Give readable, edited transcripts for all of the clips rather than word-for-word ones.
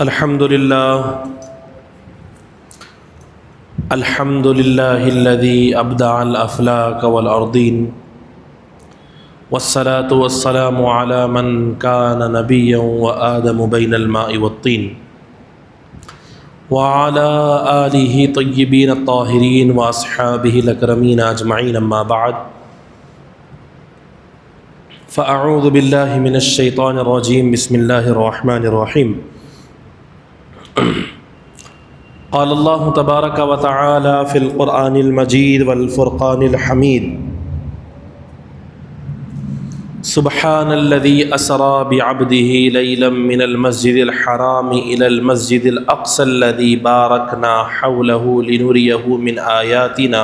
الحمد لله الذي أبدع الأفلاك والأرضين والصلاة والسلام على من كان نبيا وآدم بين الماء والطين وعلى آله طيبين الطاهرين وأصحابه الأكرمين أجمعين. أما بعد فأعوذ بالله من الشيطان الرجيم. بسم الله الرحمن الرحيم. قال الله تبارك وتعالى في القرآن المجيد والفرقان الحميد: سبحان الذي أسرى بعبده ليلا من المسجد الحرام إلى المسجد الأقصى الذي باركنا حوله لنريه من آياتنا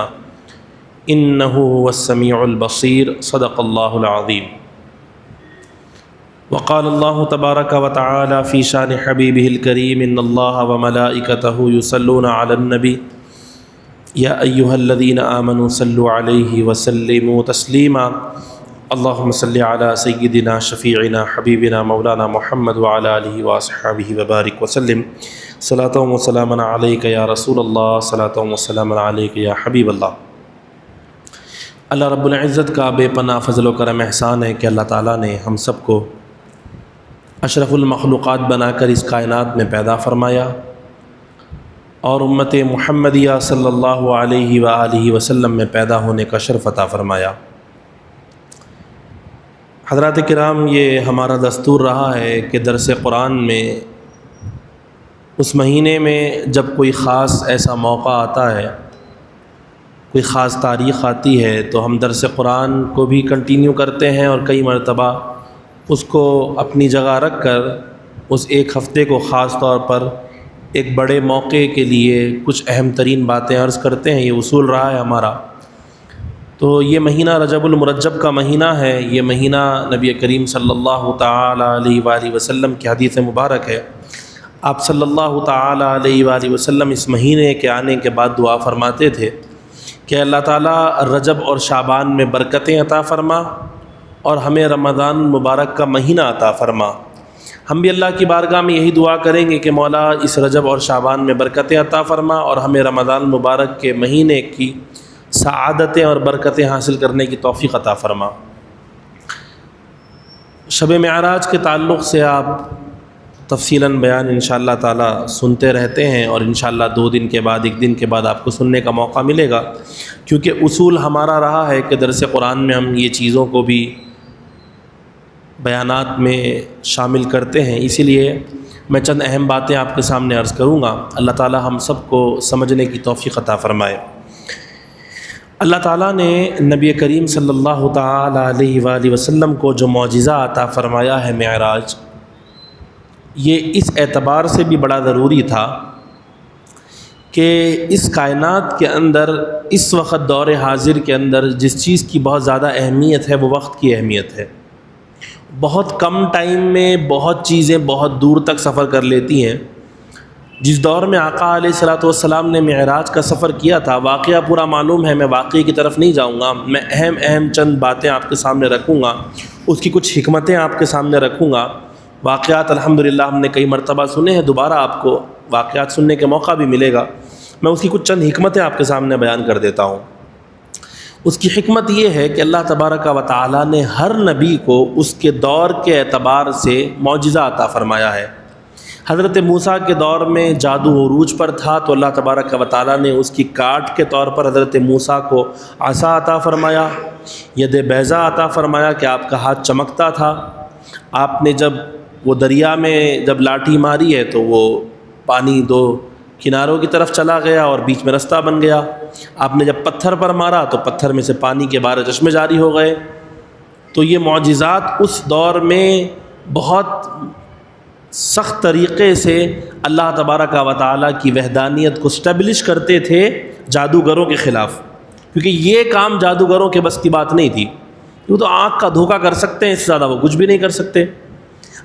إنه هو السميع البصير. صدق الله العظيم. وقال الله تبارك وتعالى في شان حبيبه الكريم: إن الله وملائكته يصلون على النبي يا أيها الذين آمنوا صلوا عليه وسلموا تسليما. اللهم صل على سيدنا شفيعنا حبيبنا مولانا محمد وعلى آله وأصحابه وبارك وسلم. صلاة وسلاما عليك يا رسول الله، صلاة وسلاما عليك يا حبيب اللہ. اللہ رب العزت کا بے پناہ فضل و کرم احسان ہے کہ اللہ تعالیٰ نے ہم سب کو اشرف المخلوقات بنا کر اس کائنات میں پیدا فرمایا اور امت محمدیہ صلی اللہ علیہ وآلہ وسلم میں پیدا ہونے کا شرف عطا فرمایا. حضرات کرام، یہ ہمارا دستور رہا ہے کہ درس قرآن میں اس مہینے میں جب کوئی خاص ایسا موقع آتا ہے، کوئی خاص تاریخ آتی ہے، تو ہم درس قرآن کو بھی کنٹینیو کرتے ہیں اور کئی مرتبہ اس کو اپنی جگہ رکھ کر اس ایک ہفتے کو خاص طور پر ایک بڑے موقع کے لیے کچھ اہم ترین باتیں عرض کرتے ہیں. یہ اصول رہا ہے ہمارا. تو یہ مہینہ رجب المرجب کا مہینہ ہے. یہ مہینہ نبی کریم صلی اللہ تعالی علیہ وآلہ وسلم کی حدیث مبارک ہے. آپ صلی اللہ تعالی علیہ وآلہ وسلم اس مہینے کے آنے کے بعد دعا فرماتے تھے کہ اللہ تعالیٰ رجب اور شعبان میں برکتیں عطا فرما اور ہمیں رمضان مبارک کا مہینہ عطا فرما. ہم بھی اللہ کی بارگاہ میں یہی دعا کریں گے کہ مولا اس رجب اور شعبان میں برکتیں عطا فرما اور ہمیں رمضان مبارک کے مہینے کی سعادتیں اور برکتیں حاصل کرنے کی توفیق عطا فرما. شب معراج کے تعلق سے آپ تفصیلاً بیان انشاءاللہ تعالی سنتے رہتے ہیں اور انشاءاللہ 2 دن کے بعد 1 دن کے بعد آپ کو سننے کا موقع ملے گا، کیونکہ اصول ہمارا رہا ہے کہ درس قرآن میں ہم یہ چیزوں کو بھی بیانات میں شامل کرتے ہیں. اسی لیے میں چند اہم باتیں آپ کے سامنے عرض کروں گا. اللہ تعالی ہم سب کو سمجھنے کی توفیق عطا فرمائے. اللہ تعالیٰ نے نبی کریم صلی اللہ تعالی علیہ وآلہ وسلم کو جو معجزہ عطا فرمایا ہے معراج، یہ اس اعتبار سے بھی بڑا ضروری تھا کہ اس کائنات کے اندر اس وقت دور حاضر کے اندر جس چیز کی بہت زیادہ اہمیت ہے وہ وقت کی اہمیت ہے. بہت کم ٹائم میں بہت چیزیں بہت دور تک سفر کر لیتی ہیں. جس دور میں آقا علیہ الصلوۃ والسلام نے معراج کا سفر کیا تھا، واقعہ پورا معلوم ہے، میں واقعے کی طرف نہیں جاؤں گا. میں اہم چند باتیں آپ کے سامنے رکھوں گا، اس کی کچھ حکمتیں آپ کے سامنے رکھوں گا. واقعات الحمدللہ ہم نے کئی مرتبہ سنے ہیں، دوبارہ آپ کو واقعات سننے کے موقع بھی ملے گا. میں اس کی کچھ چند حکمتیں آپ کے سامنے بیان کر دیتا ہوں. اس کی حکمت یہ ہے کہ اللہ تبارک و تعالی نے ہر نبی کو اس کے دور کے اعتبار سے معجزہ عطا فرمایا ہے. حضرت موسیٰ کے دور میں جادو عروج پر تھا تو اللہ تبارک و تعالی نے اس کی کاٹ کے طور پر حضرت موسیٰ کو عصا عطا فرمایا، ید بیضا عطا فرمایا کہ آپ کا ہاتھ چمکتا تھا. آپ نے جب وہ دریا میں جب لاٹھی ماری ہے تو وہ پانی 2 کناروں کی طرف چلا گیا اور بیچ میں رستہ بن گیا. آپ نے جب پتھر پر مارا تو پتھر میں سے پانی کے 12 چشمے جاری ہو گئے. تو یہ معجزات اس دور میں بہت سخت طریقے سے اللہ تبارک و تعالیٰ کی وحدانیت کو اسٹیبلش کرتے تھے جادوگروں کے خلاف، کیونکہ یہ کام جادوگروں کے بس کی بات نہیں تھی. وہ تو آنکھ کا دھوکہ کر سکتے ہیں، اس سے زیادہ وہ کچھ بھی نہیں کر سکتے.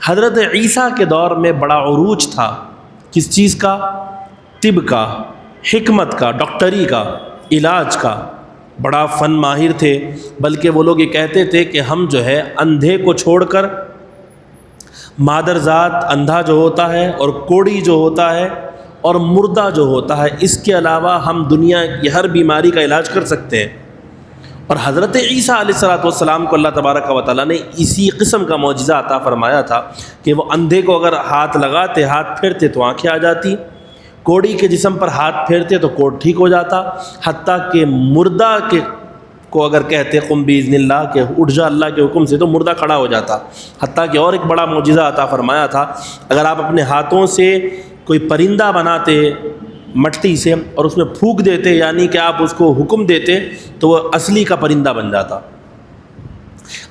حضرت عیسیٰ کے دور میں بڑا عروج تھا. کس چیز کا؟ طب کا، حکمت کا، ڈاکٹری کا، علاج کا. بڑا فن ماہر تھے. بلکہ وہ لوگ یہ کہتے تھے کہ ہم جو ہے اندھے کو چھوڑ کر مادرزاد اندھا جو ہوتا ہے اور کوڑی جو ہوتا ہے اور مردہ جو ہوتا ہے، اس کے علاوہ ہم دنیا کی ہر بیماری کا علاج کر سکتے ہیں۔ اور حضرت عیسیٰ علیہ الصلوۃ والسلام کو اللہ تبارک و تعالیٰ نے اسی قسم کا معجزہ عطا فرمایا تھا کہ وہ اندھے کو اگر ہاتھ لگاتے، ہاتھ پھیرتے تو آنکھیں آ جاتی، کوڑی کے جسم پر ہاتھ پھیرتے تو کوڑ ٹھیک ہو جاتا، حتیٰ کہ مردہ کے کو اگر کہتے قم باذن اللہ کہ اٹھ جا اللہ کے حکم سے، تو مردہ کھڑا ہو جاتا۔ حتیٰ کہ اور ایک بڑا معجزہ عطا فرمایا تھا، اگر آپ اپنے ہاتھوں سے کوئی پرندہ بناتے مٹی سے اور اس میں پھونک دیتے، یعنی کہ آپ اس کو حکم دیتے، تو وہ اصلی کا پرندہ بن جاتا۔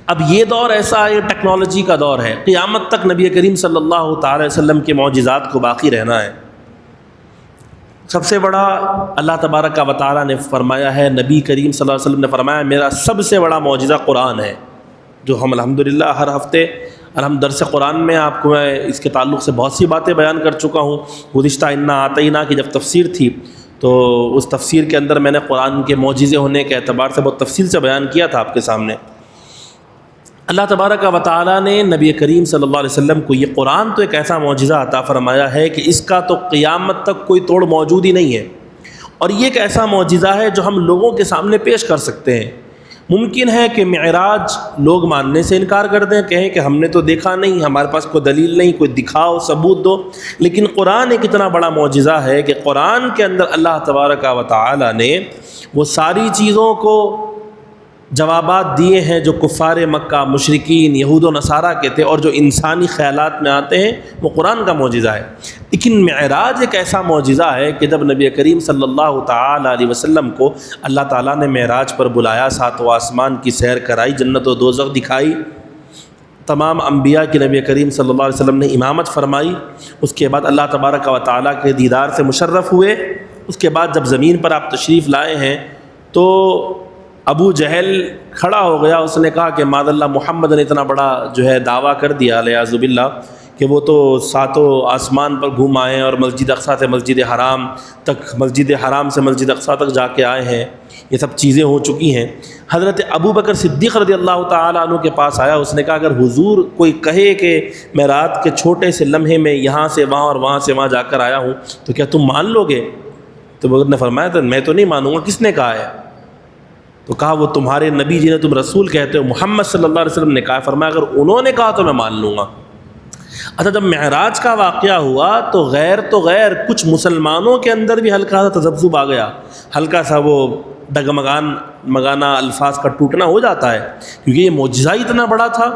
اب یہ دور ایسا ہے، ٹیکنالوجی کا دور ہے، قیامت تک نبی کریم صلی اللہ تعالی وسلم کے معجزات کو باقی رہنا ہے۔ سب سے بڑا اللہ تبارک و تعالیٰ نے فرمایا ہے، نبی کریم صلی اللہ علیہ وسلم نے فرمایا میرا سب سے بڑا معجزہ قرآن ہے، جو ہم الحمدللہ ہر ہفتے درس قرآن میں آپ کو میں اس کے تعلق سے بہت سی باتیں بیان کر چکا ہوں۔ گزشتہ انا اعطیناک کی جب تفسیر تھی تو اس تفسیر کے اندر میں نے قرآن کے معجزے ہونے کے اعتبار سے بہت تفصیل سے بیان کیا تھا آپ کے سامنے۔ اللہ تبارک و تعالیٰ نے نبی کریم صلی اللہ علیہ وسلم کو یہ قرآن تو ایک ایسا معجزہ عطا فرمایا ہے کہ اس کا تو قیامت تک کوئی توڑ موجود ہی نہیں ہے، اور یہ ایک ایسا معجزہ ہے جو ہم لوگوں کے سامنے پیش کر سکتے ہیں۔ ممکن ہے کہ معراج لوگ ماننے سے انکار کر دیں، کہیں کہ ہم نے تو دیکھا نہیں، ہمارے پاس کوئی دلیل نہیں، کوئی دکھاؤ، ثبوت دو، لیکن قرآن ایک اتنا بڑا معجزہ ہے کہ قرآن کے اندر اللہ تبارک و تعالیٰ نے وہ ساری چیزوں کو جوابات دیے ہیں جو کفار مکہ، مشرکین، یہود و نصارہ کے تھے، اور جو انسانی خیالات میں آتے ہیں وہ قرآن کا معجزہ ہے۔ لیکن معراج ایک ایسا معجزہ ہے کہ جب نبی کریم صلی اللہ تعالی علیہ وسلم کو اللہ تعالیٰ نے معراج پر بلایا، ساتواں آسمان کی سیر کرائی، جنت و دوزخ دکھائی، تمام انبیاء کی نبی کریم صلی اللہ علیہ وسلم نے امامت فرمائی، اس کے بعد اللہ تبارک و تعالیٰ کے دیدار سے مشرف ہوئے۔ اس کے بعد جب زمین پر آپ تشریف لائے ہیں تو ابو جہل کھڑا ہو گیا، اس نے کہا کہ معاذ اللہ محمد نے اتنا بڑا جو ہے دعویٰ کر دیا والعیاذ باللہ کہ وہ تو ساتوں آسمان پر گھوم آئے ہیں اور مسجد اقصیٰ سے مسجد حرام تک، مسجد حرام سے مسجد اقصیٰ تک جا کے آئے ہیں، یہ سب چیزیں ہو چکی ہیں۔ حضرت ابو بکر صدیق رضی اللہ تعالیٰ عنہ کے پاس آیا، اس نے کہا اگر حضور کوئی کہے کہ میں رات کے چھوٹے سے لمحے میں یہاں سے وہاں اور وہاں سے وہاں جا کر آیا ہوں تو کیا تم مان لو گے؟ تو بکر نے فرمایا تو میں تو نہیں مانوں گا۔ کس نے کہا ہے؟ تو کہا وہ تمہارے نبی جنہیں تم رسول کہتے ہو محمد صلی اللہ علیہ وسلم نے کہا۔ فرمایا اگر انہوں نے کہا تو میں مان لوں گا۔ اچھا، جب معراج کا واقعہ ہوا تو غیر کچھ مسلمانوں کے اندر بھی ہلکا سا تذبذب آ گیا، ہلکا سا وہ ڈگمگانا الفاظ کا ٹوٹنا ہو جاتا ہے، کیونکہ یہ معجزہ اتنا بڑا تھا۔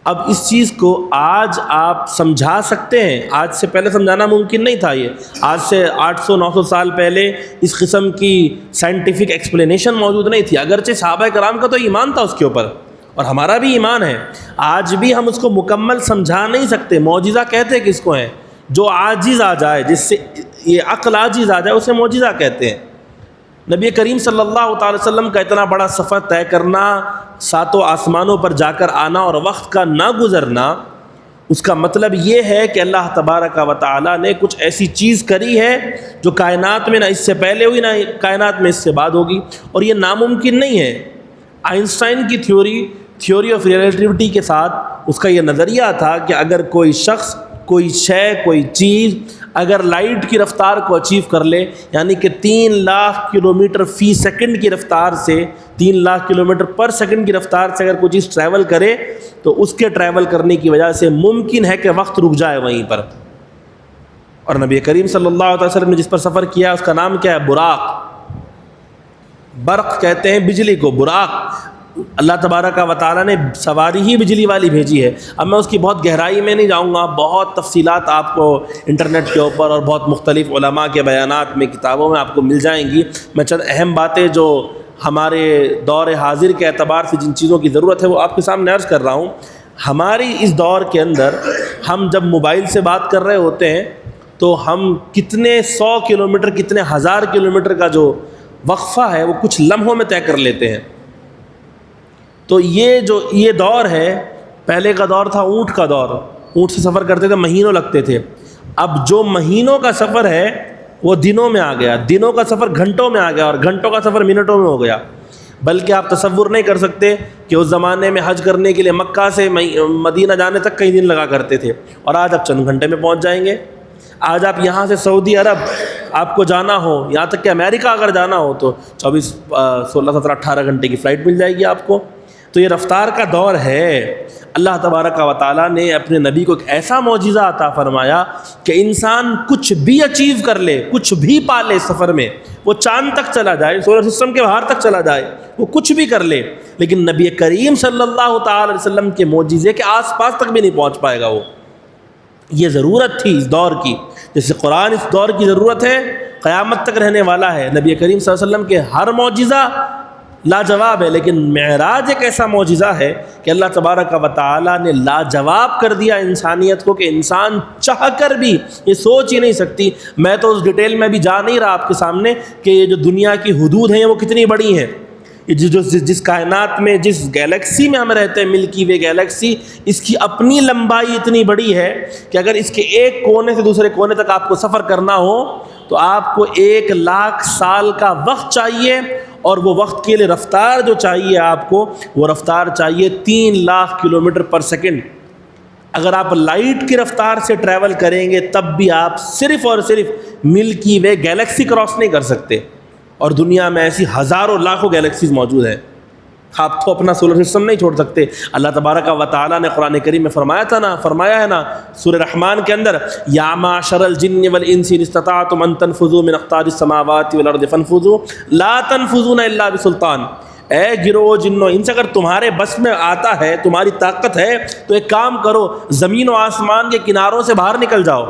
اب اس چیز کو آج آپ سمجھا سکتے ہیں، آج سے پہلے سمجھانا ممکن نہیں تھا۔ یہ آج سے 800-900 سال پہلے اس قسم کی سائنٹیفک ایکسپلینیشن موجود نہیں تھی، اگرچہ صحابہ کرام کا تو ایمان تھا اس کے اوپر، اور ہمارا بھی ایمان ہے، آج بھی ہم اس کو مکمل سمجھا نہیں سکتے۔ معجزہ کہتے کس کو ہیں؟ جو عاجز آ جائے، جس سے یہ عقل عاجز آ جائے، اسے معجزہ کہتے ہیں۔ نبی کریم صلی اللہ تعالی وسلم کا اتنا بڑا سفر طے کرنا، ساتوں آسمانوں پر جا کر آنا اور وقت کا نہ گزرنا، اس کا مطلب یہ ہے کہ اللہ تبارک و تعالیٰ نے کچھ ایسی چیز کری ہے جو کائنات میں نہ اس سے پہلے ہوئی، نہ کائنات میں اس سے بعد ہوگی، اور یہ ناممکن نہیں ہے۔ آئنسٹائن کی تھیوری آف ریلیٹیوٹی کے ساتھ اس کا یہ نظریہ تھا کہ اگر کوئی شخص، کوئی شے، کوئی چیز اگر لائٹ کی رفتار کو اچیو کر لے، یعنی کہ 3 لاکھ کلومیٹر فی سیکنڈ کی رفتار سے، 3 لاکھ کلومیٹر پر سیکنڈ کی رفتار سے اگر کوئی چیز ٹریول کرے تو اس کے ٹریول کرنے کی وجہ سے ممکن ہے کہ وقت رک جائے وہیں پر۔ اور نبی کریم صلی اللہ علیہ وسلم نے جس پر سفر کیا اس کا نام کیا ہے؟ براق۔ برق کہتے ہیں بجلی کو، براق۔ اللہ تبارک و تعالیٰ نے سواری ہی بجلی والی بھیجی ہے۔ اب میں اس کی بہت گہرائی میں نہیں جاؤں گا، بہت تفصیلات آپ کو انٹرنیٹ کے اوپر اور بہت مختلف علماء کے بیانات میں، کتابوں میں آپ کو مل جائیں گی۔ میں چند اہم باتیں جو ہمارے دور حاضر کے اعتبار سے جن چیزوں کی ضرورت ہے وہ آپ کے سامنے عرض کر رہا ہوں۔ ہماری اس دور کے اندر ہم جب موبائل سے بات کر رہے ہوتے ہیں تو ہم کتنے 100 کلومیٹر، کتنے ہزار کلومیٹر کا جو وقفہ ہے وہ کچھ لمحوں میں طے کر لیتے ہیں۔ تو یہ دور ہے، پہلے کا دور تھا اونٹ کا دور، اونٹ سے سفر کرتے تھے، مہینوں لگتے تھے۔ اب جو مہینوں کا سفر ہے وہ دنوں میں آ گیا، دنوں کا سفر گھنٹوں میں آ گیا، اور گھنٹوں کا سفر منٹوں میں ہو گیا۔ بلکہ آپ تصور نہیں کر سکتے کہ اس زمانے میں حج کرنے کے لیے مکہ سے مدینہ جانے تک کئی دن لگا کرتے تھے، اور آج آپ چند گھنٹے میں پہنچ جائیں گے۔ آج آپ یہاں سے سعودی عرب آپ کو جانا ہو، یہاں تک کہ امریکہ اگر جانا ہو تو 24 16 17 18 گھنٹے کی فلائٹ مل جائے گی آپ کو۔ تو یہ رفتار کا دور ہے۔ اللہ تبارک و تعالیٰ نے اپنے نبی کو ایک ایسا معجزہ عطا فرمایا کہ انسان کچھ بھی اچیو کر لے، کچھ بھی پا لے سفر میں، وہ چاند تک چلا جائے، سولر سسٹم کے باہر تک چلا جائے، وہ کچھ بھی کر لے، لیکن نبی کریم صلی اللہ تعالی علیہ وسلم کے معجزے کے آس پاس تک بھی نہیں پہنچ پائے گا وہ۔ یہ ضرورت تھی اس دور کی، جیسے قرآن اس دور کی ضرورت ہے، قیامت تک رہنے والا ہے۔ نبی کریم صلی اللہ علیہ وسلم کے ہر معجزہ لاجواب ہے، لیکن معراج ایک ایسا معجزہ ہے کہ اللہ تبارک و تعالیٰ نے لاجواب کر دیا انسانیت کو، کہ انسان چاہ کر بھی یہ سوچ ہی نہیں سکتی۔ میں تو اس ڈیٹیل میں بھی جا نہیں رہا آپ کے سامنے کہ یہ جو دنیا کی حدود ہیں وہ کتنی بڑی ہیں۔ جس کائنات میں، جس گیلیکسی میں ہم رہتے ہیں، ملکی وے گیلیکسی، اس کی اپنی لمبائی اتنی بڑی ہے کہ اگر اس کے ایک کونے سے دوسرے کونے تک آپ کو سفر کرنا ہو تو آپ کو 1,00,000 سال کا وقت چاہیے، اور وہ وقت کے لیے رفتار جو چاہیے آپ کو، وہ رفتار چاہیے 3,00,000 کلومیٹر پر سیکنڈ۔ اگر آپ لائٹ کی رفتار سے ٹریول کریں گے تب بھی آپ صرف اور صرف ملکی وے گیلیکسی کراس نہیں کر سکتے، اور دنیا میں ایسی ہزاروں لاکھوں گیلیکسیز موجود ہیں۔ آپ تو اپنا سولر سسٹم نہیں چھوڑ سکتے۔ اللہ تبارک و تعالیٰ نے قرآن کریم میں فرمایا ہے نا سورہ رحمان کے اندر، یا معشر الجن والانس ان استطعتم ان تنفذوا من اقطار السماوات والارض فانفذوا لا تنفذون الا بسلطان۔ اے گروہ جنوں ان سے اگر تمہارے بس میں آتا ہے، تمہاری طاقت ہے، تو ایک کام کرو، زمین و آسمان کے کناروں سے باہر نکل جاؤ،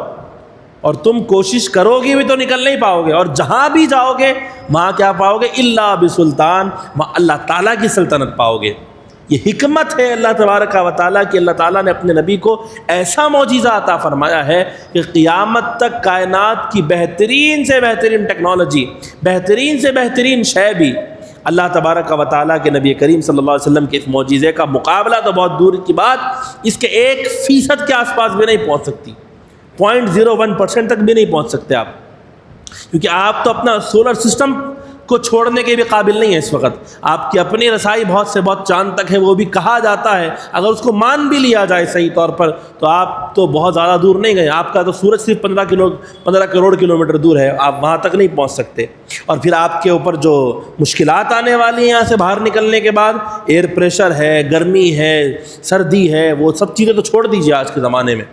اور تم کوشش کرو گے بھی تو نکل نہیں پاؤ گے، اور جہاں بھی جاؤ گے وہاں کیا پاؤ گے؟ الا بسلطان، وہاں اللہ تعالیٰ کی سلطنت پاؤ گے۔ یہ حکمت ہے اللہ تبارک و تعالیٰ کی۔ اللہ تعالیٰ نے اپنے نبی کو ایسا معجزہ عطا فرمایا ہے کہ قیامت تک کائنات کی بہترین سے بہترین ٹیکنالوجی، بہترین سے بہترین شے بھی اللہ تبارک و تعالیٰ کے نبی کریم صلی اللہ علیہ وسلم کے اس معجزے کا مقابلہ تو بہت دور کی بات، اس کے 1% کے آس پاس بھی نہیں پہنچ سکتی، 0.01% تک بھی نہیں پہنچ سکتے آپ، کیونکہ آپ تو اپنا سولر سسٹم کو چھوڑنے کے بھی قابل نہیں ہیں اس وقت۔ آپ کی اپنی رسائی بہت سے بہت چاند تک ہے، وہ بھی کہا جاتا ہے اگر اس کو مان بھی لیا جائے صحیح طور پر تو آپ تو بہت زیادہ دور نہیں گئے۔ آپ کا تو سورج صرف 15 کروڑ کلومیٹر دور ہے، آپ وہاں تک نہیں پہنچ سکتے۔ اور پھر آپ کے اوپر جو مشکلات آنے والی ہیں یہاں سے باہر نکلنے کے بعد، ایئر پریشر ہے، گرمی ہے، سردی ہے، وہ سب چیزیں تو چھوڑ دیجیے آج کے زمانے میں۔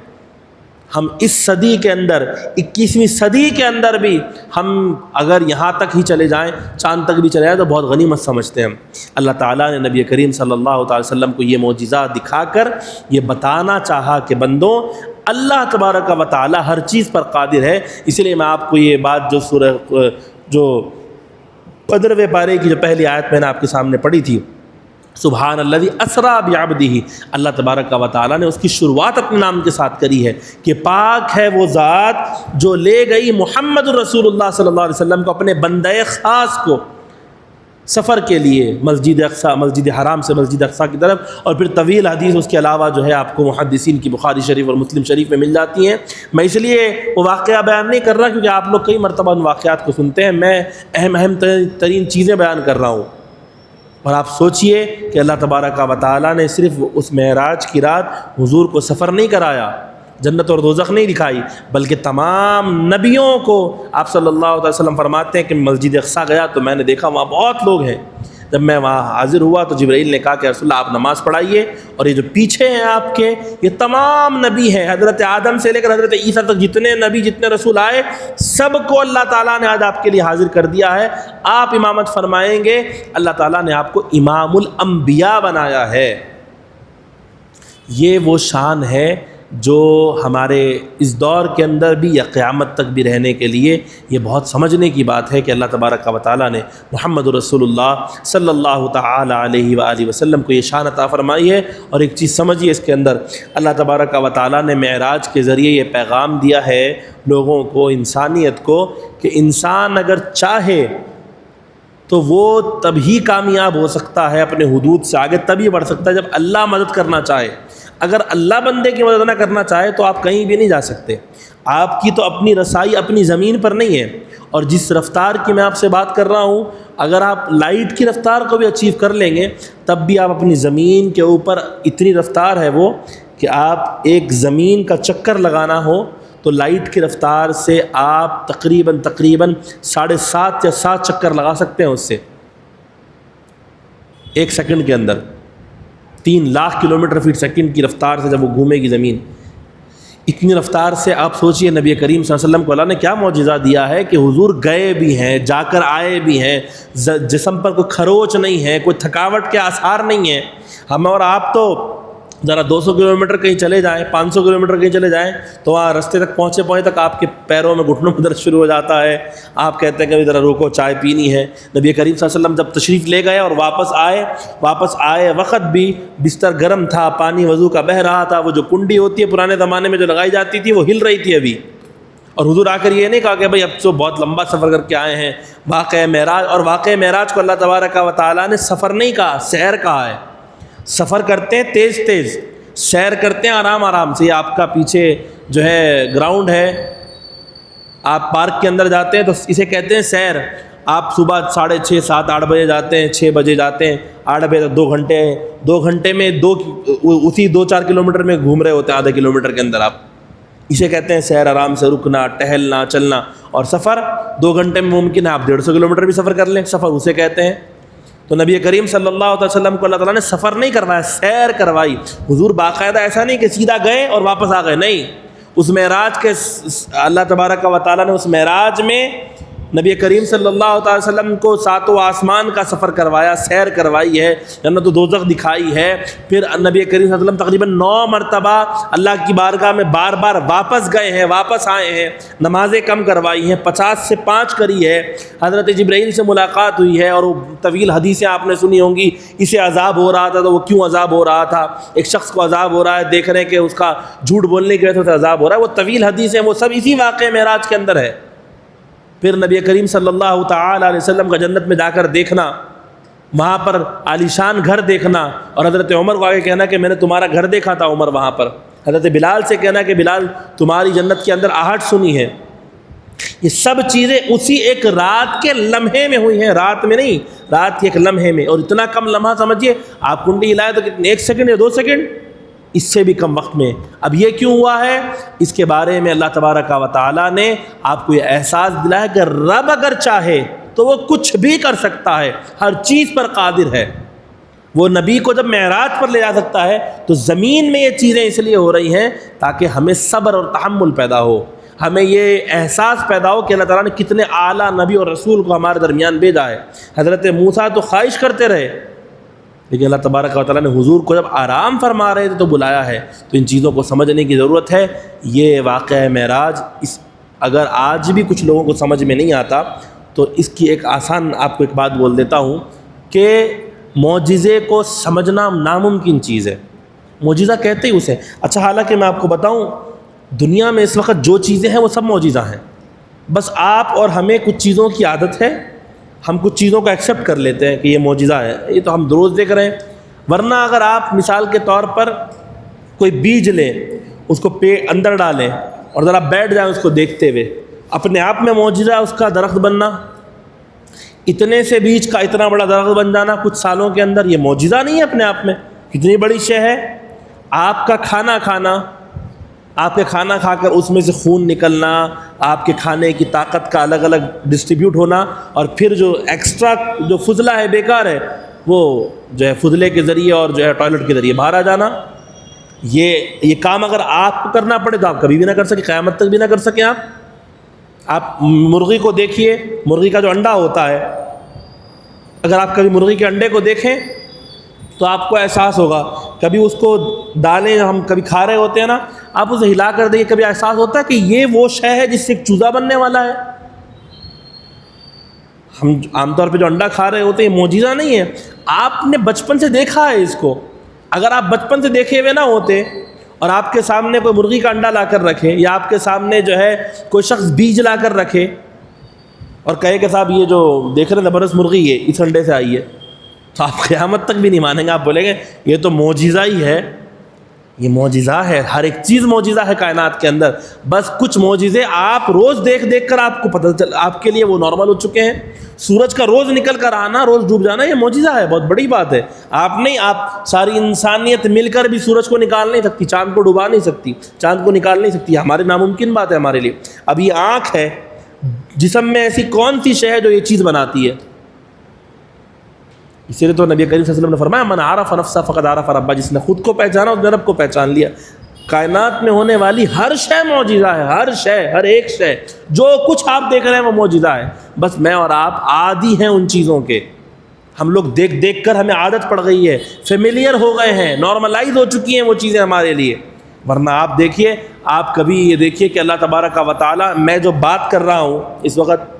ہم اس صدی کے اندر، 21ویں صدی کے اندر بھی ہم اگر یہاں تک ہی چلے جائیں، چاند تک بھی چلے جائیں تو بہت غنیمت سمجھتے ہیں ہم۔ اللہ تعالیٰ نے نبی کریم صلی اللہ تعالی وسلم کو یہ معجزہ دکھا کر یہ بتانا چاہا کہ بندوں، اللہ تبارک و تعالیٰ ہر چیز پر قادر ہے۔ اسی لیے میں آپ کو یہ بات جو 15ویں پارے کی جو پہلی آیت میں نے آپ کے سامنے پڑھی تھی، سبحان الذی اسری بعبدہ، اللہ تبارک و تعالیٰ نے اس کی شروعات اپنے نام کے ساتھ کری ہے کہ پاک ہے وہ ذات جو لے گئی محمد الرسول اللہ صلی اللہ علیہ وسلم کو، اپنے بندے خاص کو، سفر کے لیے مسجد اقصیٰ، مسجد حرام سے مسجد اقصیٰ کی طرف، اور پھر طویل حدیث اس کے علاوہ جو ہے آپ کو محدثین کی بخاری شریف اور مسلم شریف میں مل جاتی ہیں۔ میں اس لیے وہ واقعہ بیان نہیں کر رہا کیونکہ آپ لوگ کئی مرتبہ ان واقعات کو سنتے ہیں، میں اہم ترین چیزیں بیان کر رہا ہوں۔ اور آپ سوچئے کہ اللہ تبارک و تعالیٰ نے صرف اس معراج کی رات حضور کو سفر نہیں کرایا، جنت اور دوزخ نہیں دکھائی، بلکہ تمام نبیوں کو آپ صلی اللہ علیہ وسلم فرماتے ہیں کہ مسجد اقصیٰ گیا تو میں نے دیکھا وہاں بہت لوگ ہیں۔ جب میں وہاں حاضر ہوا تو جبرائیل نے کہا کہ رسول اللہ آپ نماز پڑھائیے، اور یہ جو پیچھے ہیں آپ کے یہ تمام نبی ہیں، حضرت آدم سے لے کر حضرت عیسیٰ تک جتنے نبی جتنے رسول آئے سب کو اللہ تعالیٰ نے آج آپ کے لیے حاضر کر دیا ہے۔ آپ امامت فرمائیں گے، اللہ تعالیٰ نے آپ کو امام الانبیاء بنایا ہے۔ یہ وہ شان ہے جو ہمارے اس دور کے اندر بھی یا قیامت تک بھی رہنے کے لیے یہ بہت سمجھنے کی بات ہے کہ اللہ تبارک و تعالیٰ نے محمد رسول اللہ صلی اللہ تعالی علیہ وآلہ وسلم کو یہ شان عطا فرمائی ہے۔ اور ایک چیز سمجھیے اس کے اندر، اللہ تبارک و تعالیٰ نے معراج کے ذریعے یہ پیغام دیا ہے لوگوں کو، انسانیت کو، کہ انسان اگر چاہے تو وہ تبھی کامیاب ہو سکتا ہے، اپنے حدود سے آگے تبھی بڑھ سکتا ہے جب اللہ مدد کرنا چاہے۔ اگر اللہ بندے کی مدد نہ کرنا چاہے تو آپ کہیں بھی نہیں جا سکتے۔ آپ کی تو اپنی رسائی اپنی زمین پر نہیں ہے، اور جس رفتار کی میں آپ سے بات کر رہا ہوں، اگر آپ لائٹ کی رفتار کو بھی اچیو کر لیں گے تب بھی آپ اپنی زمین کے اوپر اتنی رفتار ہے وہ کہ آپ ایک زمین کا چکر لگانا ہو تو لائٹ کی رفتار سے آپ تقریباً 7.5 یا 7 چکر لگا سکتے ہیں اس سے ایک سیکنڈ کے اندر. 3 لاکھ کلومیٹر فی سیکنڈ کی رفتار سے جب وہ گھومے گی زمین، اتنی رفتار سے آپ سوچئے نبی کریم صلی اللہ علیہ وسلم کو اللہ نے کیا معجزہ دیا ہے کہ حضور گئے بھی ہیں، جا کر آئے بھی ہیں، جسم پر کوئی کھروچ نہیں ہے، کوئی تھکاوٹ کے آثار نہیں ہیں. ہم اور آپ تو ذرا 200 کلومیٹر کہیں چلے جائیں، 500 کلومیٹر کہیں چلے جائیں تو وہاں رستے تک پہنچے تک آپ کے پیروں میں گھٹنوں میں درد شروع ہو جاتا ہے. آپ کہتے ہیں کہ ذرا روکو چائے پینی ہے. نبی کریم صلی اللہ علیہ وسلم جب تشریف لے گئے اور واپس آئے وقت بھی بستر گرم تھا، پانی وضو کا بہہ رہا تھا، وہ جو کنڈی ہوتی ہے پرانے زمانے میں جو لگائی جاتی تھی وہ ہل رہی تھی ابھی. اور حضور آ کر یہ نہیں کہا کہ بھائی اب تو بہت لمبا سفر کر کے آئے ہیں. واقعہ معراج، اور واقعہ معراج کو اللہ تبارک و تعالیٰ نے سفر نہیں کہا، سیر کہا ہے. سفر کرتے ہیں تیز، سیر کرتے ہیں آرام سے. یہ آپ کا پیچھے جو ہے گراؤنڈ ہے، آپ پارک کے اندر جاتے ہیں تو اسے کہتے ہیں سیر. آپ صبح 6:30 7 8 بجے جاتے ہیں، 6 بجے جاتے ہیں، 8 بجے تک 2 گھنٹے ہیں. 2 گھنٹے میں اسی 2-4 کلومیٹر میں گھوم رہے ہوتے ہیں، آدھے کلومیٹر کے اندر آپ. اسے کہتے ہیں سیر، آرام سے رکنا، ٹہلنا، چلنا. اور سفر 2 گھنٹے میں ممکن ہے آپ 150 کلومیٹر بھی سفر کر لیں، سفر اسے کہتے ہیں. تو نبی کریم صلی اللہ علیہ وسلم کو اللہ تعالیٰ نے سفر نہیں کروایا، سیر کروائی. حضور باقاعدہ ایسا نہیں کہ سیدھا گئے اور واپس آ گئے، نہیں. اس معراج کے اللہ تبارک و تعالیٰ نے اس معراج میں نبی کریم صلی اللہ علیہ وسلم کو 7 آسمان کا سفر کروایا، سیر کروائی ہے، جنت و دوزخ دکھائی ہے. پھر نبی کریم صلی اللہ علیہ وسلم تقریباً 9 مرتبہ اللہ کی بارگاہ میں بار واپس گئے ہیں، واپس آئے ہیں. نمازیں کم کروائی ہیں، 50 سے 5 کری ہے. حضرت جبرائیل سے ملاقات ہوئی ہے اور وہ طویل حدیثیں آپ نے سنی ہوں گی. اسے عذاب ہو رہا تھا تو وہ کیوں عذاب ہو رہا تھا، ایک شخص کو عذاب ہو رہا ہے، دیکھ رہے ہیں کہ اس کا جھوٹ بولنے کی وجہ سے عذاب ہو رہا ہے. وہ طویل حدیثیں وہ سب اسی واقعہ معراج کے اندر ہے. پھر نبی کریم صلی اللہ تعالی علیہ وسلم کا جنت میں جا کر دیکھنا، وہاں پر عالیشان گھر دیکھنا، اور حضرت عمر کو آگے کہنا کہ میں نے تمہارا گھر دیکھا تھا عمر وہاں پر. حضرت بلال سے کہنا کہ بلال تمہاری جنت کے اندر آہٹ سنی ہے. یہ سب چیزیں اسی ایک رات کے لمحے میں ہوئی ہیں، رات میں نہیں، رات کے ایک لمحے میں. اور اتنا کم لمحہ سمجھیے، آپ کنڈی ہلائے تو کتنے، 1 سیکنڈ یا 2 سیکنڈ، اس سے بھی کم وقت میں. اب یہ کیوں ہوا ہے؟ اس کے بارے میں اللہ تبارک و تعالیٰ نے آپ کو یہ احساس دلایا کہ رب اگر چاہے تو وہ کچھ بھی کر سکتا ہے، ہر چیز پر قادر ہے. وہ نبی کو جب معراج پر لے جا سکتا ہے تو زمین میں یہ چیزیں اس لیے ہو رہی ہیں تاکہ ہمیں صبر اور تحمل پیدا ہو، ہمیں یہ احساس پیدا ہو کہ اللہ تعالیٰ نے کتنے اعلیٰ نبی اور رسول کو ہمارے درمیان بھیجا ہے. حضرت موسیٰ تو خواہش کرتے رہے، لیکن اللہ تبارک و تعالیٰ نے حضور کو جب آرام فرما رہے تھے تو بلایا ہے. تو ان چیزوں کو سمجھنے کی ضرورت ہے. یہ واقعہ معراج اگر آج بھی کچھ لوگوں کو سمجھ میں نہیں آتا تو اس کی ایک آسان آپ کو ایک بات بول دیتا ہوں کہ معجزے کو سمجھنا ناممکن چیز ہے. معجزہ کہتے ہی اسے. اچھا، حالانکہ میں آپ کو بتاؤں، دنیا میں اس وقت جو چیزیں ہیں وہ سب معجزہ ہیں. بس آپ اور ہمیں کچھ چیزوں کی عادت ہے، ہم کچھ چیزوں کو ایکسیپٹ کر لیتے ہیں کہ یہ معجزہ ہے، یہ تو ہم روز دیکھ رہے ہیں. ورنہ اگر آپ مثال کے طور پر کوئی بیج لیں، اس کو اندر ڈالیں اور ذرا بیٹھ جائیں اس کو دیکھتے ہوئے، اپنے آپ میں معجزہ ہے اس کا درخت بننا. اتنے سے بیج کا اتنا بڑا درخت بن جانا کچھ سالوں کے اندر، یہ معجزہ نہیں ہے اپنے آپ میں؟ کتنی بڑی شے ہے. آپ کا کھانا کھانا، آپ کے کھانا کھا کر اس میں سے خون نکلنا، آپ کے کھانے کی طاقت کا الگ الگ ڈسٹریبیوٹ ہونا، اور پھر جو ایکسٹرا جو فضلہ ہے، بیکار ہے، وہ جو ہے فضلے کے ذریعے اور جو ہے ٹوائلٹ کے ذریعے باہر آ جانا. یہ کام اگر آپ کو کرنا پڑے تو آپ کبھی بھی نہ کر سکیں، قیامت تک بھی نہ کر سکیں. آپ مرغی کو دیکھیے، مرغی کا جو انڈا ہوتا ہے، اگر آپ کبھی مرغی کے انڈے کو دیکھیں تو آپ کو احساس ہوگا. کبھی اس کو ڈالیں، ہم کبھی کھا رہے ہوتے ہیں نا، آپ اسے ہلا کر دیکھیں، کبھی احساس ہوتا ہے کہ یہ وہ شے ہے جس سے ایک چوزا بننے والا ہے. ہم عام طور پہ جو انڈا کھا رہے ہوتے ہیں یہ معجزہ نہیں ہے، آپ نے بچپن سے دیکھا ہے اس کو. اگر آپ بچپن سے دیکھے ہوئے نہ ہوتے اور آپ کے سامنے کوئی مرغی کا انڈا لا کر رکھے، یا آپ کے سامنے جو ہے کوئی شخص بیج لا کر رکھے اور کہے کہ صاحب یہ جو دیکھ رہے ہیں زبردست مرغی ہے، اس انڈے سے آئی ہے، تو آپ قیامت تک بھی نہیں مانیں گے. آپ بولیں گے یہ تو معجزہ ہی ہے. یہ معجزہ ہے، ہر ایک چیز معجزہ ہے کائنات کے اندر. بس کچھ معجزے آپ روز دیکھ دیکھ کر آپ کو پتہ چل، آپ کے لیے وہ نارمل ہو چکے ہیں. سورج کا روز نکل کر آنا، روز ڈوب جانا، یہ معجزہ ہے، بہت بڑی بات ہے. آپ ساری انسانیت مل کر بھی سورج کو نکال نہیں سکتی، چاند کو ڈبا نہیں سکتی، چاند کو نکال نہیں سکتی. ہمارے ناممکن بات ہے ہمارے لیے. اب یہ آنکھ ہے، جسم میں ایسی کون سی شے ہے جو یہ چیز بناتی ہے؟ اسی لیے تو نبی کریم صلی اللہ علیہ وسلم نے فرمایا من عرف نفسہ فقد عرف ربہ، جس نے خود کو پہچانا اس نے رب کو پہچان لیا. کائنات میں ہونے والی ہر شے معجزہ ہے، ہر شے، ہر ایک شے، جو کچھ آپ دیکھ رہے ہیں وہ معجزہ ہے. بس میں اور آپ عادی ہیں ان چیزوں کے. ہم لوگ دیکھ دیکھ کر ہمیں عادت پڑ گئی ہے، فیملیئر ہو گئے ہیں، نارملائز ہو چکی ہیں وہ چیزیں ہمارے لیے. ورنہ آپ دیکھیے، آپ کبھی یہ دیکھیے کہ اللہ تبارک و تعالی، میں جو بات کر رہا ہوں اس وقت،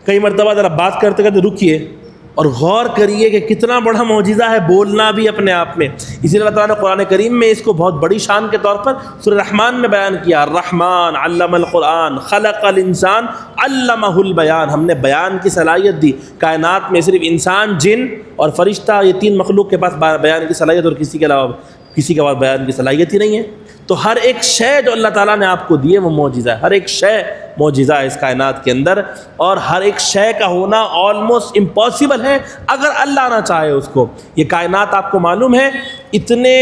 کئی مرتبہ ذرا بات کرتے کرتے رکیے اور غور کریے کہ کتنا بڑا معجزہ ہے بولنا بھی اپنے آپ میں. اسی لیے اللہ تعالیٰ نے قرآن کریم میں اس کو بہت بڑی شان کے طور پر سورہ رحمان میں بیان کیا. الرحمن علم القرآن خلق الانسان علمہ البیان. ہم نے بیان کی صلاحیت دی. کائنات میں صرف انسان، جن اور فرشتہ، یہ تین مخلوق کے پاس بیان کی صلاحیت، اور کسی کے علاوہ کسی کے پاس بیان کی صلاحیت ہی نہیں ہے. تو ہر ایک شے جو اللہ تعالیٰ نے آپ کو دی ہے وہ معجزہ ہے. ہر ایک شے معجزہ ہے اس کائنات کے اندر، اور ہر ایک شے کا ہونا آلموسٹ امپاسبل ہے اگر اللہ نہ چاہے اس کو. یہ کائنات آپ کو معلوم ہے اتنے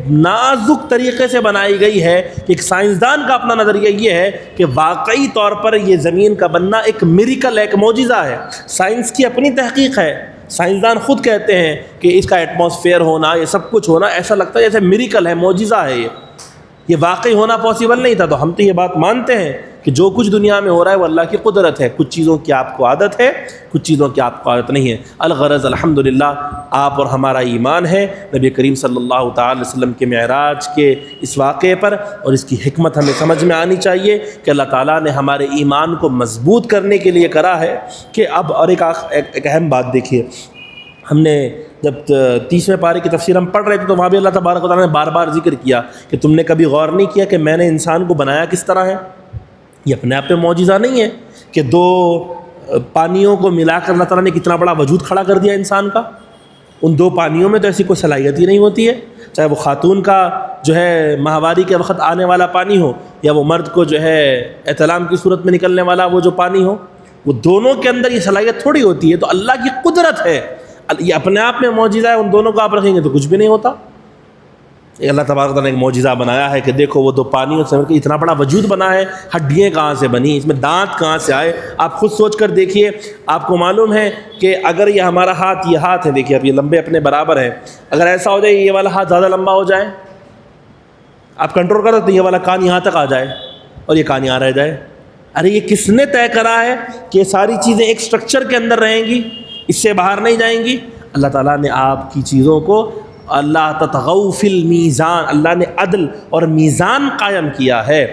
نازک طریقے سے بنائی گئی ہے کہ ایک سائنسدان کا اپنا نظریہ یہ ہے کہ واقعی طور پر یہ زمین کا بننا ایک میریکل ہے، ایک معجزہ ہے. سائنس کی اپنی تحقیق ہے. سائنسدان خود کہتے ہیں کہ اس کا ایٹماسفیئر ہونا، یہ سب کچھ ہونا، ایسا لگتا ہے جیسے میریکل ہے، معجزہ ہے. یہ واقعی ہونا پاسبل نہیں تھا. تو ہم تو یہ بات مانتے ہیں کہ جو کچھ دنیا میں ہو رہا ہے وہ اللہ کی قدرت ہے. کچھ چیزوں کی آپ کو عادت ہے، کچھ چیزوں کی آپ کو عادت نہیں ہے. الغرض الحمدللہ آپ اور ہمارا ایمان ہے نبی کریم صلی اللہ تعالی علیہ وسلم کے معراج کے اس واقعے پر، اور اس کی حکمت ہمیں سمجھ میں آنی چاہیے کہ اللہ تعالیٰ نے ہمارے ایمان کو مضبوط کرنے کے لیے کرا ہے. کہ اب اور ایک اہم بات دیکھیے، ہم نے جب 30ویں پارے کی تفسیر ہم پڑھ رہے تھے تو وہاں بھی اللہ تبارک و تعالیٰ نے بار بار ذکر کیا کہ تم نے کبھی غور نہیں کیا کہ میں نے انسان کو بنایا کس طرح ہے. یہ اپنے آپ میں معجزہ نہیں ہے کہ دو پانیوں کو ملا کر اللہ تعالیٰ نے کتنا بڑا وجود کھڑا کر دیا انسان کا. ان دو پانیوں میں تو ایسی کوئی صلاحیت ہی نہیں ہوتی ہے، چاہے وہ خاتون کا جو ہے ماہواری کے وقت آنے والا پانی ہو، یا وہ مرد کو جو ہے احتلام کی صورت میں نکلنے والا وہ جو پانی ہو. وہ دونوں کے اندر یہ صلاحیت تھوڑی ہوتی ہے. تو اللہ کی قدرت ہے، یہ اپنے آپ میں معجزہ ہے. ان دونوں کو آپ رکھیں گے تو کچھ بھی نہیں ہوتا. اللہ تبارک تعالیٰ نے ایک معجزہ بنایا ہے کہ دیکھو وہ دو پانیوں سے اتنا بڑا وجود بنا ہے. ہڈیاں کہاں سے بنی، اس میں دانت کہاں سے آئے؟ آپ خود سوچ کر دیکھیے. آپ کو معلوم ہے کہ اگر یہ ہمارا ہاتھ، یہ ہاتھ ہے، دیکھیے اب یہ لمبے اپنے برابر ہیں. اگر ایسا ہو جائے یہ والا ہاتھ زیادہ لمبا ہو جائے، آپ کنٹرول کر سکتے، یہ والا کان یہاں تک آ جائے اور یہ کان یہاں رہ جائے. ارے یہ کس نے طے کرا ہے کہ یہ ساری چیزیں ایک سٹرکچر کے اندر رہیں گی، اس سے باہر نہیں جائیں گی؟ اللہ تعالیٰ نے آپ کی چیزوں کو، اللہ تطغوا فی المیزان، اللہ نے عدل اور میزان قائم کیا ہے.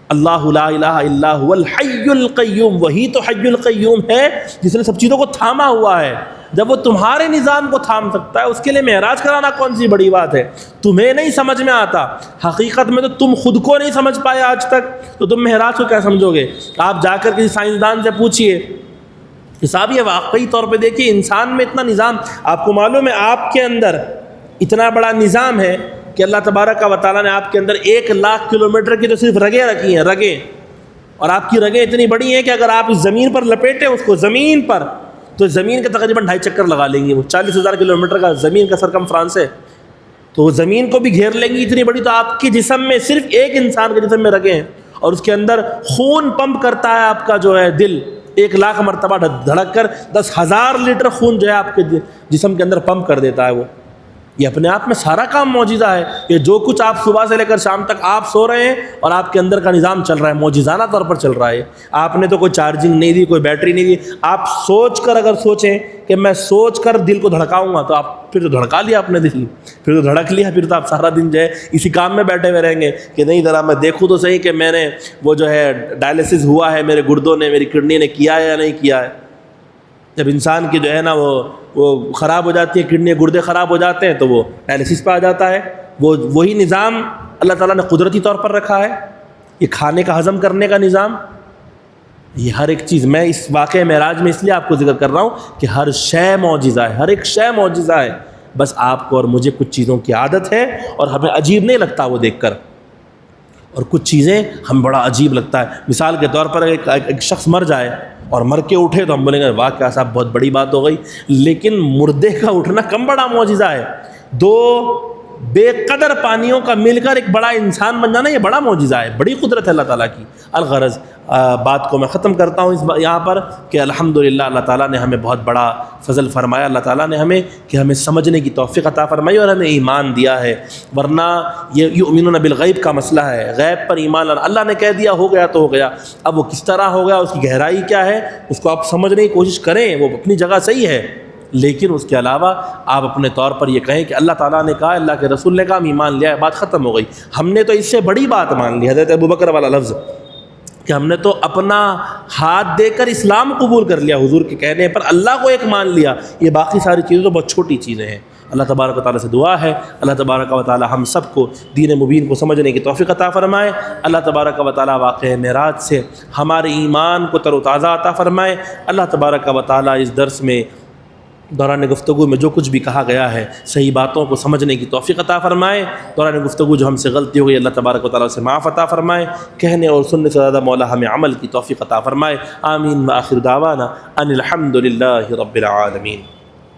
اللہ لا الہ الا هو الحی القیوم، وہی تو حی القیوم ہے جس نے سب چیزوں کو تھاما ہوا ہے. جب وہ تمہارے نظام کو تھام سکتا ہے، اس کے لیے معراج کرانا کون سی بڑی بات ہے؟ تمہیں نہیں سمجھ میں آتا، حقیقت میں تو تم خود کو نہیں سمجھ پائے آج تک، تو تم معراج کو کیا سمجھو گے؟ آپ جا کر کسی سائنسدان سے پوچھئے کہ صاحب یہ واقعی طور پہ دیکھیے انسان میں اتنا نظام، آپ کو معلوم ہے آپ کے اندر اتنا بڑا نظام ہے کہ اللہ تبارک و تعالیٰ نے آپ کے اندر 1,00,000 کلومیٹر کی تو صرف رگیں رکھی ہیں، رگیں. اور آپ کی رگیں اتنی بڑی ہیں کہ اگر آپ اس زمین پر لپیٹیں اس کو زمین پر، تو زمین کے تقریباً 2.5 چکر لگا لیں گی. وہ 40,000 کلومیٹر کا زمین کا سرکمفرنس ہے، تو وہ زمین کو بھی گھیر لیں گی اتنی بڑی. تو آپ کے جسم میں صرف ایک انسان کے جسم میں رگیں ہیں، اور اس کے اندر خون پمپ کرتا ہے آپ کا جو ہے دل، 1,00,000 مرتبہ دھڑک کر 10,000 لیٹر خون جو ہے آپ کے جسم کے اندر پمپ کر دیتا ہے وہ. یہ اپنے آپ میں سارا کام معجزہ ہے. یہ جو کچھ آپ صبح سے لے کر شام تک آپ سو رہے ہیں اور آپ کے اندر کا نظام چل رہا ہے، معجزانہ طور پر چل رہا ہے. آپ نے تو کوئی چارجنگ نہیں دی، کوئی بیٹری نہیں دی. آپ سوچ کر اگر سوچیں کہ میں سوچ کر دل کو دھڑکاؤں گا، تو آپ پھر تو دھڑکا لیا آپ نے دل، پھر تو دھڑک لیا، پھر تو آپ سارا دن جو ہے اسی کام میں بیٹھے ہوئے رہیں گے کہ نہیں ذرا میں دیکھوں تو صحیح کہ میں نے وہ جو ہے ڈائلسس ہوا ہے، میرے گردوں نے، میری کڈنی نے کیا ہے یا نہیں کیا ہے. جب انسان کی جو ہے نا وہ خراب ہو جاتی ہے، کڈنی گردے خراب ہو جاتے ہیں تو وہ ڈائلسس پہ آ جاتا ہے. وہی نظام اللہ تعالیٰ نے قدرتی طور پر رکھا ہے. یہ کھانے کا ہضم کرنے کا نظام، یہ ہر ایک چیز. میں اس واقعہ معراج میں اس لیے آپ کو ذکر کر رہا ہوں کہ ہر شے معجزہ ہے، ہر ایک شے معجزہ ہے. بس آپ کو اور مجھے کچھ چیزوں کی عادت ہے اور ہمیں عجیب نہیں لگتا وہ دیکھ کر، اور کچھ چیزیں ہم بڑا عجیب لگتا ہے۔ مثال کے طور پر ایک شخص مر جائے اور مر کے اٹھے تو ہم بولیں گے واہ کیا صاحب بہت بڑی بات ہو گئی، لیکن مردے کا اٹھنا کم بڑا معجزہ ہے۔ دو بے قدر پانیوں کا مل کر ایک بڑا انسان بن جانا، یہ بڑا معجزہ ہے، بڑی قدرت ہے اللہ تعالیٰ کی۔ الغرض بات کو میں ختم کرتا ہوں یہاں پر کہ الحمدللہ اللہ تعالیٰ نے ہمیں بہت بڑا فضل فرمایا، اللہ تعالیٰ نے ہمیں سمجھنے کی توفیق عطا فرمائی اور ہمیں ایمان دیا ہے، ورنہ یہ یؤمنون بالغیب کا مسئلہ ہے، غیب پر ایمان لانا۔ اللہ نے کہہ دیا ہو گیا تو ہو گیا، اب وہ کس طرح ہو گیا، اس کی گہرائی کیا ہے، اس کو آپ سمجھنے کی کوشش کریں، وہ اپنی جگہ صحیح ہے، لیکن اس کے علاوہ آپ اپنے طور پر یہ کہیں کہ اللہ تعالیٰ نے کہا، اللہ کے رسول نے کہا، ہم ایمان لیا ہے، بات ختم ہو گئی۔ ہم نے تو اس سے بڑی بات مان لی، حضرت ابوبکر والا لفظ کہ ہم نے تو اپنا ہاتھ دے کر اسلام قبول کر لیا، حضور کے کہنے پر اللہ کو ایک مان لیا، یہ باقی ساری چیزیں تو بہت چھوٹی چیزیں ہیں۔ اللہ تبارک و تعالیٰ سے دعا ہے اللہ تبارک و تعالیٰ ہم سب کو دین مبین کو سمجھنے کی توفیق عطا فرمائے، اللہ تبارک و تعالیٰ واقعہ معراج سے ہمارے ایمان کو تر و تازہ عطا فرمائے، اللہ تبارک و تعالیٰ اس درس میں دوران گفتگو میں جو کچھ بھی کہا گیا ہے صحیح باتوں کو سمجھنے کی توفیق عطا فرمائے، دوران گفتگو جو ہم سے غلطی ہو گئی اللہ تبارک و تعالیٰ سے معاف عطا فرمائے، کہنے اور سننے سے زیادہ مولا ہمیں عمل کی توفیق عطا فرمائے۔ آمین وآخر دعوانا ان الحمد للہ رب العالمین۔